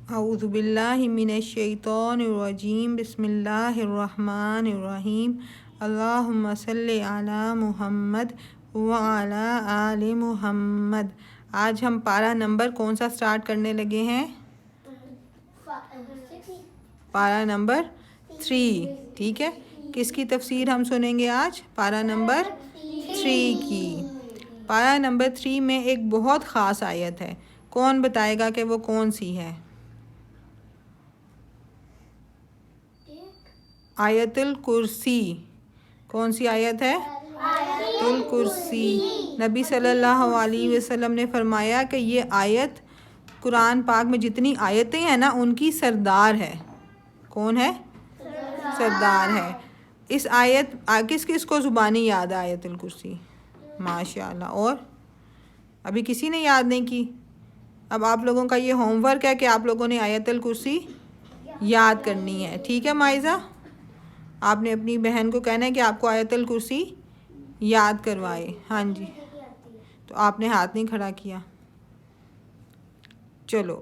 اعوذ باللہ من الشیطان الرجیم بسم اللہ الرحمن الرحیم اللہم صلی علی محمد وعلی آل محمد۔ آج ہم پارہ نمبر کون سا سٹارٹ کرنے لگے ہیں؟ پارہ نمبر 3، ٹھیک ہے۔ کس کی تفسیر ہم سنیں گے آج؟ پارہ نمبر 3 کی۔ پارہ نمبر 3 میں ایک بہت خاص آیت ہے، کون بتائے گا کہ وہ کون سی ہے؟ آیت الکرسی۔ کون سی آیت ہے؟ آیت الکرسی۔ نبی صلی اللہ علیہ وسلم نے فرمایا کہ یہ آیت قرآن پاک میں جتنی آیتیں ہیں نا ان کی سردار ہے۔ کون ہے؟ سردار ہے۔ اس آیت کس کس کو زبانی یاد ہے آیت الکرسی؟ ماشاءاللہ۔ اور ابھی کسی نے یاد نہیں کی؟ اب آپ لوگوں کا یہ ہوم ورک ہے کہ آپ لوگوں نے آیت الکرسی یاد کرنی ہے، ٹھیک ہے مائزہ؟ آپ نے اپنی بہن کو کہنا ہے کہ آپ کو آیت الکرسی یاد کروائے۔ ہاں جی، تو آپ نے ہاتھ نہیں کھڑا کیا۔ چلو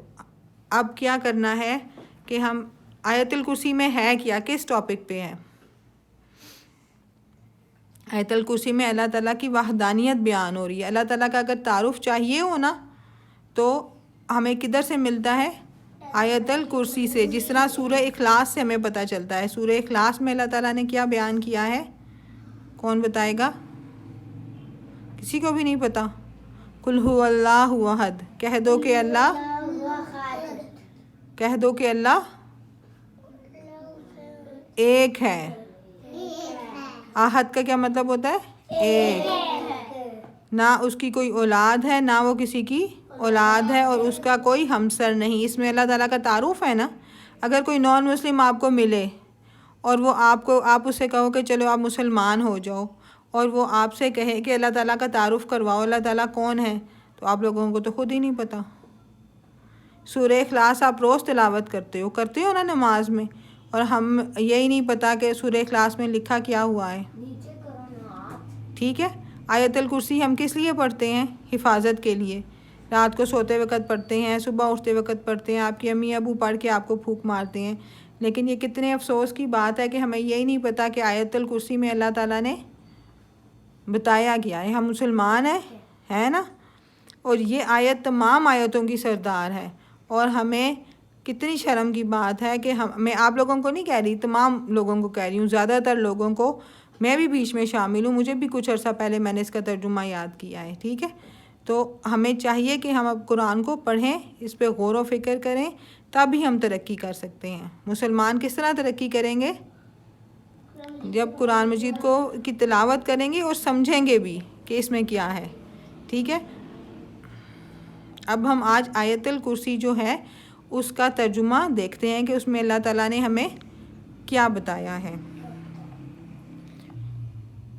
اب کیا کرنا ہے کہ ہم آیت الکرسی میں ہے کیا، کس ٹاپک پہ ہے؟ آیت الکرسی میں اللہ تعالیٰ کی وحدانیت بیان ہو رہی ہے۔ اللہ تعالیٰ کا اگر تعارف چاہیے ہو نا تو ہمیں کدھر سے ملتا ہے؟ آیت الکرسی سے۔ جس طرح سورہ اخلاص سے ہمیں پتہ چلتا ہے۔ سورہ اخلاص میں اللہ تعالیٰ نے کیا بیان کیا ہے؟ کون بتائے گا؟ کسی کو بھی نہیں پتہ؟ قل هو اللہ احد، کہہ دو کہ اللہ، کہہ دو کہ اللہ ایک ہے۔ احد کا کیا مطلب ہوتا ہے؟ ایک۔ نہ اس کی کوئی اولاد ہے، نہ وہ کسی کی اولاد ہے، اور اس کا کوئی ہمسر نہیں۔ اس میں اللہ تعالیٰ کا تعارف ہے نا۔ اگر کوئی نان مسلم آپ کو ملے اور وہ آپ اس سے کہو کہ چلو آپ مسلمان ہو جاؤ، اور وہ آپ سے کہے کہ اللہ تعالیٰ کا تعارف کرواؤ، اللہ تعالیٰ کون ہے، تو آپ لوگوں کو تو خود ہی نہیں پتہ۔ سورہ اخلاص آپ روز تلاوت کرتے ہو نا نماز میں، اور ہم یہی نہیں پتہ کہ سورہ اخلاص میں لکھا کیا ہوا ہے، ٹھیک ہے۔ آیت الکرسی ہم کس لیے پڑھتے ہیں؟ حفاظت کے لیے۔ رات کو سوتے وقت پڑھتے ہیں، صبح اٹھتے وقت پڑھتے ہیں، آپ کی امی ابو پڑھ کے آپ کو پھونک مارتے ہیں۔ لیکن یہ کتنے افسوس کی بات ہے کہ ہمیں یہی نہیں پتہ کہ آیت الکرسی میں اللہ تعالیٰ نے بتایا گیا ہے۔ ہم مسلمان ہیں، ہے نا؟ اور یہ آیت تمام آیتوں کی سردار ہے، اور ہمیں کتنی شرم کی بات ہے کہ میں آپ لوگوں کو نہیں کہہ رہی، تمام لوگوں کو کہہ رہی ہوں، زیادہ تر لوگوں کو، میں بھی بیچ میں شامل ہوں، مجھے بھی کچھ عرصہ پہلے میں نے اس کا ترجمہ یاد کیا ہے، ٹھیک ہے۔ تو ہمیں چاہیے کہ ہم اب قرآن کو پڑھیں، اس پہ غور و فکر کریں، تب ہی ہم ترقی کر سکتے ہیں۔ مسلمان کس طرح ترقی کریں گے؟ جب قرآن مجید کی تلاوت کریں گے اور سمجھیں گے بھی کہ اس میں کیا ہے، ٹھیک ہے۔ اب ہم آج آیت الکرسی جو ہے اس کا ترجمہ دیکھتے ہیں کہ اس میں اللہ تعالیٰ نے ہمیں کیا بتایا ہے۔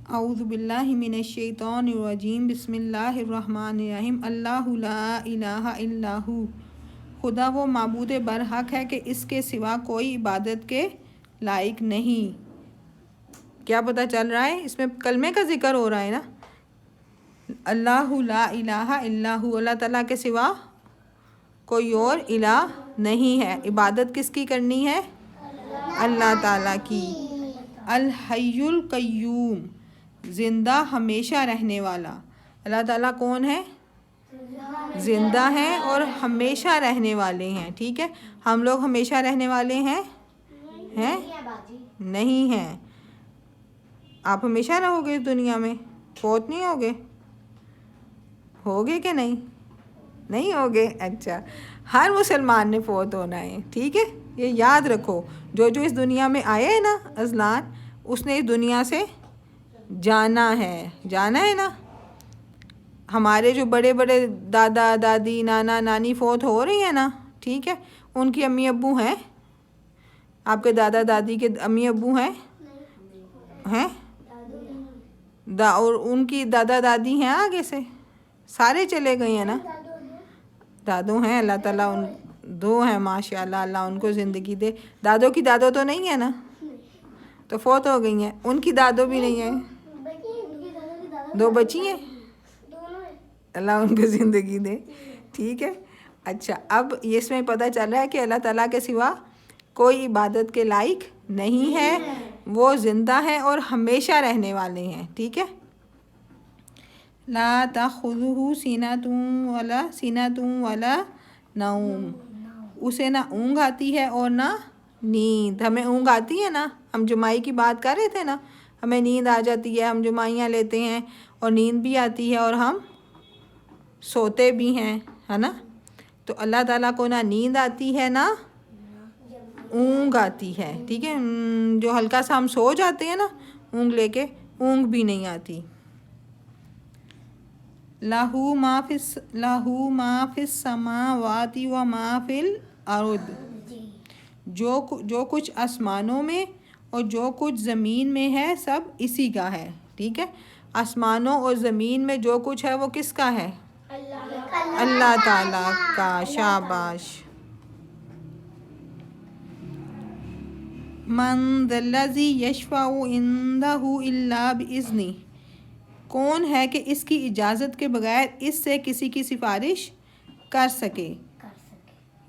اعوذ باللہ من الشیطان الرجیم بسم اللہ الرحمن الرحیم اللہ لا الہ الا ہو، خدا وہ معبود برحق ہے کہ اس کے سوا کوئی عبادت کے لائق نہیں۔ کیا پتہ چل رہا ہے؟ اس میں کلمے کا ذکر ہو رہا ہے نا۔ اللہ لا الہ الا ہو، اللہ تعالیٰ کے سوا کوئی اور الہ نہیں ہے۔ عبادت کس کی کرنی ہے؟ اللہ تعالیٰ کی۔ الحی القیوم، زندہ ہمیشہ رہنے والا۔ اللہ تعالیٰ کون ہے؟ زندہ ہیں اور ہمیشہ رہنے والے ہیں، ٹھیک ہے۔ ہم لوگ ہمیشہ رہنے والے ہیں؟ نہیں ہیں۔ آپ ہمیشہ رہو گے اس دنیا میں؟ فوت نہیں ہوگے؟ ہوگے کہ نہیں؟ نہیں ہوگے؟ اچھا، ہر مسلمان نے فوت ہونا ہے، ٹھیک ہے۔ یہ یاد رکھو، جو اس دنیا میں آئے ہے نا اذلان، اس نے اس دنیا سے جانا ہے نا۔ ہمارے جو بڑے بڑے دادا دادی نانا نانی فوت ہو رہی ہیں نا، ٹھیک ہے، ان کی امی ابو ہیں؟ آپ کے دادا دادی کے امی ابو ہیں؟ اور ان کی دادا دادی ہیں آگے سے؟ سارے چلے گئے ہیں نا؟ دادو ہیں، اللہ تعالیٰ ان 2 ہیں ماشاءاللہ، اللہ ان کو زندگی دے۔ دادو کی دادو تو نہیں ہے نا؟ تو فوت ہو گئی ہیں۔ ان کی دادو بھی نہیں ہیں؟ 2 بچی ہیں، اللہ ان کو زندگی دے، ٹھیک ہے۔ اچھا، اب اس میں پتہ چل رہا ہے کہ اللہ تعالیٰ کے سوا کوئی عبادت کے لائق نہیں ہے، وہ زندہ ہیں اور ہمیشہ رہنے والے ہیں، ٹھیک ہے۔ لا تأخذہ سنۃ ولا نوم، اسے نہ اونگ آتی ہے اور نہ نیند۔ ہمیں اونگ آتی ہے نا، ہم جمائی کی بات کر رہے تھے نا، ہمیں نیند آ جاتی ہے، ہم جمائیاں لیتے ہیں اور نیند بھی آتی ہے اور ہم سوتے بھی ہیں، ہے نا۔ تو اللہ تعالیٰ کو نہ نیند آتی ہے نہ اونگ آتی ہے، ٹھیک ہے۔ جو ہلکا سا ہم سو جاتے ہیں نا اونگ لے کے، اونگ بھی نہیں آتی۔ لَہُ مَا فِی السَّمَاوَاتِ وَمَا فِی الْأَرْضِ، جو کچھ آسمانوں میں اور جو کچھ زمین میں ہے سب اسی کا ہے، ٹھیک ہے۔ آسمانوں اور زمین میں جو کچھ ہے وہ کس کا ہے؟ اللہ تعالیٰ کا، شاباش۔ مَن ذَا الَّذِی یَشْفَعُ عِندَهُ إِلَّا بِإِذْنِهِ، کون ہے کہ اس کی اجازت کے بغیر اس سے کسی کی سفارش کر سکے؟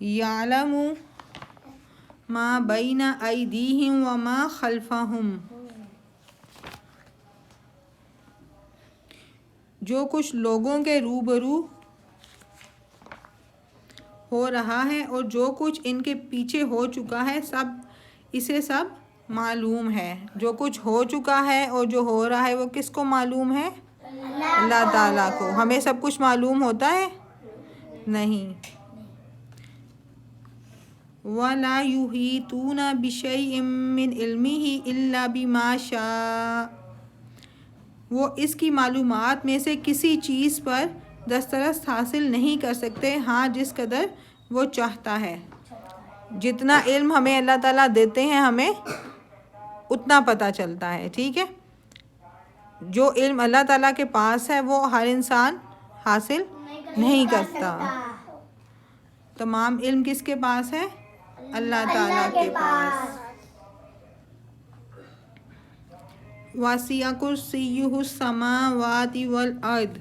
یعلم ما بین ایدیہم وما خلفہم، جو کچھ لوگوں کے روبرو ہو رہا ہے اور جو کچھ ان کے پیچھے ہو چکا ہے، اسے سب معلوم ہے۔ جو کچھ ہو چکا ہے اور جو ہو رہا ہے وہ کس کو معلوم ہے؟ اللہ تعالیٰ کو۔ ہمیں سب کچھ معلوم ہوتا ہے؟ نہیں۔ وَلَا يُحِيطُونَ بِشَيْءٍ مِّنْ عِلْمِهِ إِلَّا بِمَا شَاءَ، وہ اس کی معلومات میں سے کسی چیز پر دسترس حاصل نہیں کر سکتے، ہاں جس قدر وہ چاہتا ہے۔ جتنا علم ہمیں اللہ تعالیٰ دیتے ہیں ہمیں اتنا پتہ چلتا ہے، ٹھیک ہے۔ جو علم اللہ تعالیٰ کے پاس ہے وہ ہر انسان حاصل نہیں کرتا۔ تمام علم کس کے پاس ہے؟ اللہ تعالیٰ کے پاس۔ وَسِعَ كُرْسِيُّهُ السَّمَاوَاتِ وَالْأَرْضَ،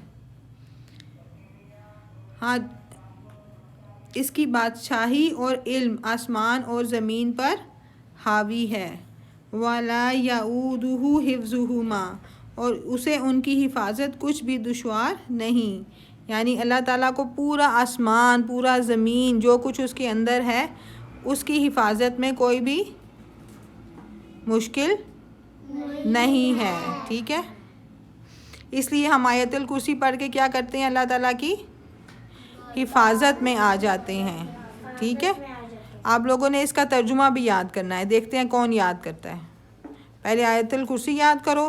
ہاں اس کی بادشاہی اور علم آسمان اور زمین پر حاوی ہے۔ وَلَا يَئُودُهُ حِفْظُهُمَا، اور اسے ان کی حفاظت کچھ بھی دشوار نہیں، یعنی اللہ تعالیٰ کو پورا آسمان، پورا زمین، جو کچھ اس کے اندر ہے اس کی حفاظت میں کوئی بھی مشکل نہیں ہے، ٹھیک ہے۔ اس لیے ہم آیت الکرسی پڑھ کے کیا کرتے ہیں؟ اللہ تعالیٰ کی حفاظت میں آ جاتے ہیں، ٹھیک ہے۔ آپ لوگوں نے اس کا ترجمہ بھی یاد کرنا ہے، دیکھتے ہیں کون یاد کرتا ہے۔ پہلے آیت الکرسی یاد کرو،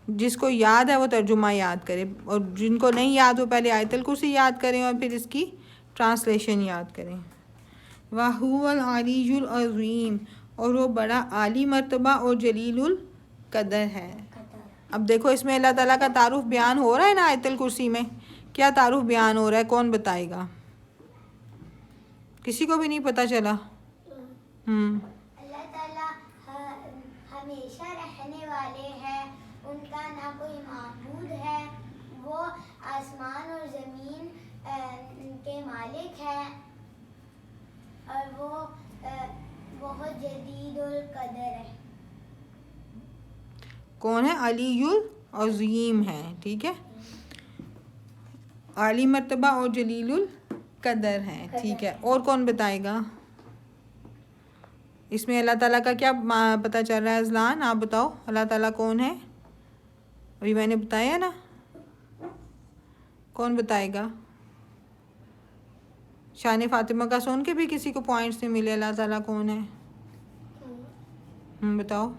جس کو یاد ہے وہ ترجمہ یاد کرے، اور جن کو نہیں یاد وہ پہلے آیت الکرسی یاد کریں اور پھر اس کی ٹرانسلیشن یاد کریں۔ وَهُوَ الْعَلِيُّ الْعَظِيمُ، اور وہ بڑا عالی مرتبہ اور جلیل القدر ہے۔ اب دیکھو اس میں اللہ تعالیٰ کا تعارف بیان ہو رہا ہے نا آیت الکرسی میں، کیا تعارف بیان ہو رہا ہے؟ کون بتائے گا؟ کسی کو بھی نہیں پتہ چلا؟ اللہ تعالیٰ ہمیشہ رہنے والے ہیں، ان کا نہ کوئی معبود ہے، وہ آسمان اور زمین کے مالک ہیں اور وہ بہت جدید القدر ہے۔ کون ہے؟ علی العظیم ہے، ٹھیک ہے، عالی مرتبہ اور جلیل القدر ہے، ٹھیک ہے۔ اور کون بتائے گا؟ اس میں اللہ تعالیٰ کا کیا پتہ چل رہا ہے؟ اذلان آپ بتاؤ، اللہ تعالیٰ کون ہے؟ ابھی میں نے بتایا نا، کون بتائے گا؟ شان فاطمہ کا سن کے بھی کسی کو پوائنٹس نہیں ملے، اللہ تعالیٰ کون ہے؟ بتاؤ،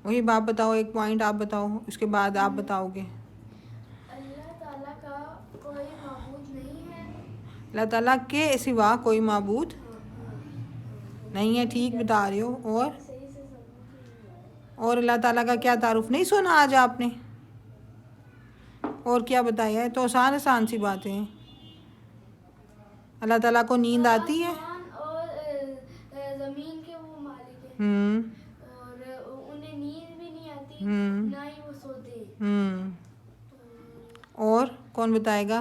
وہی باپ بتاؤ، ایک پوائنٹ آپ بتاؤ، اس کے بعد آپ بتاؤ گے۔ اللہ تعالیٰ کا کوئی معبود نہیں ہے، اللہ تعالیٰ کے سوا کوئی معبود نہیں ہے، ٹھیک بتا رہے ہو۔ اور اللہ تعالیٰ کا کیا تعارف نہیں سنا آج آپ نے؟ اور کیا بتایا ہے؟ تو آسان سی باتیں ہیں۔ اللہ تعالیٰ کو نیند آتی ہے؟ اور زمین کے وہ مالک ہیں، اور انہیں نیند بھی نہیں آتی، نہ ہی وہ سوتے ہیں۔ اور کون بتائے گا؟